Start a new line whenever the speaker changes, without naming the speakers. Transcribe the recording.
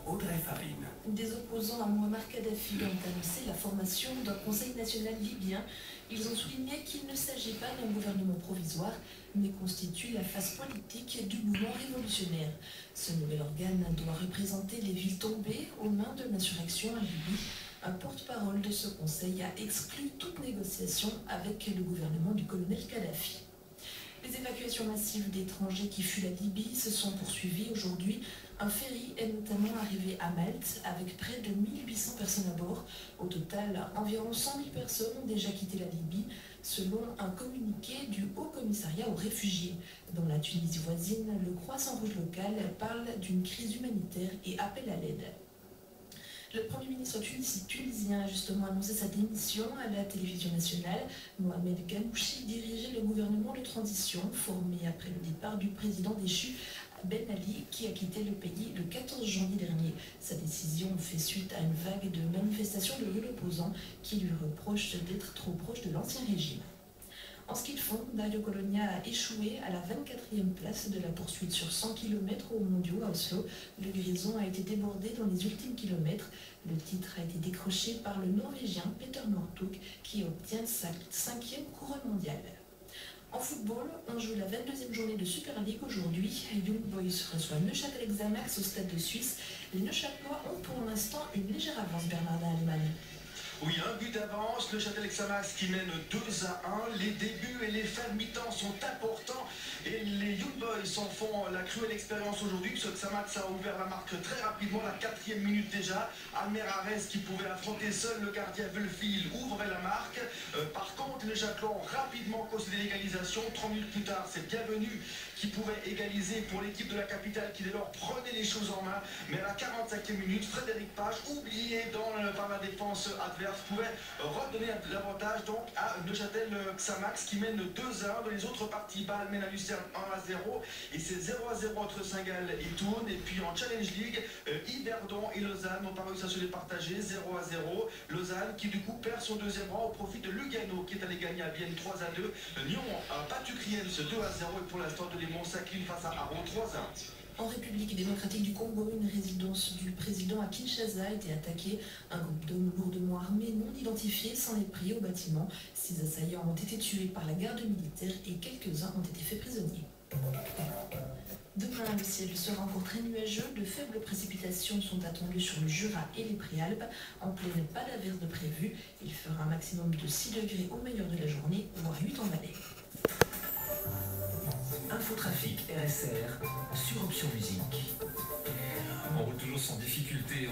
Audrey Farine.
Des opposants à Muammar Kadhafi ont annoncé la formation d'un Conseil national libyen. Ils ont souligné qu'il ne s'agit pas d'un gouvernement provisoire, mais constitue la face politique du mouvement révolutionnaire. Ce nouvel organe doit représenter les villes tombées aux mains de l'insurrection en Libye. Un porte-parole de ce conseil a exclu toute négociation avec le gouvernement du colonel Kadhafi. Les évacuations massives d'étrangers qui fuient la Libye se sont poursuivies aujourd'hui. Un ferry est notamment arrivé à Malte avec près de 1800 personnes à bord. Au total, environ 100 000 personnes ont déjà quitté la Libye, selon un communiqué du Haut Commissariat aux réfugiés. Dans la Tunisie voisine, le Croissant Rouge local parle d'une crise humanitaire et appelle à l'aide. Le Premier ministre tunisien a justement annoncé sa démission à la télévision nationale. Mohamed Ghannouchi dirigeait le gouvernement de transition formé après le départ du président déchu Ben Ali qui a quitté le pays le 14 janvier dernier. Sa décision fait suite à une vague de manifestations de rue d'opposants qui lui reprochent d'être trop proche de l'ancien régime. En ski de fond, Dario Colonia a échoué à la 24e place de la poursuite sur 100 km aux mondiaux à Oslo. Le Grison a été débordé dans les ultimes kilomètres. Le titre a été décroché par le Norvégien Petter Northug qui obtient sa 5e couronne mondiale. En football, on joue la 22e journée de Super League aujourd'hui. Young Boys reçoit Neuchâtel Xamax au stade de Suisse. Les Neuchâtelois ont pour l'instant une légère avance, Bernardin Allemagne.
Oui, un but d'avance, le Châtel Xamax qui mène 2-1. Les débuts et les fins de mi-temps sont importants et les Young Boys en font la cruelle expérience aujourd'hui. Ce Xamax a ouvert la marque très rapidement, la 4e minute déjà. Amer Arès qui pouvait affronter seul le gardien Velfil ouvrait la marque. Par contre, les Châtelois ont rapidement causé l'égalisation. 30 minutes plus tard, c'est Bienvenu qui pouvait égaliser pour l'équipe de la capitale qui dès lors prenait les choses en main. Mais à la 45e minute, Frédéric Page, oublié par la défense adverse, pouvait redonner l'avantage donc à Neuchâtel Xamax qui mène 2-1. Dans les autres parties, Bâle mène à Lucerne 1-0 et c'est 0-0 entre Saint-Gall et Tourne. Et puis en Challenge League, Yverdon et Lausanne n'ont pas réussi à se départager, 0-0. Lausanne qui du coup perd son deuxième rang au profit de Lugano qui est allé gagner à Vienne 3-2. Lyon a battu Kriens 2-0 et pour l'instant Delémont s'incline face à Aron 3-1.
En République démocratique du Congo, une résidence du président à Kinshasa a été attaquée. Un groupe d'hommes lourdement armés non identifiés s'en est pris au bâtiment. 6 assaillants ont été tués par la garde militaire et quelques-uns ont été faits prisonniers. Demain, le ciel sera encore très nuageux. De faibles précipitations sont attendues sur le Jura et les Préalpes. En pleine, pas d'averse de prévu. Il fera un maximum de 6 degrés au meilleur de la journée, voire 8 en vallée.
Infotrafic RSR sur Option Musique.
On roule toujours sans difficulté.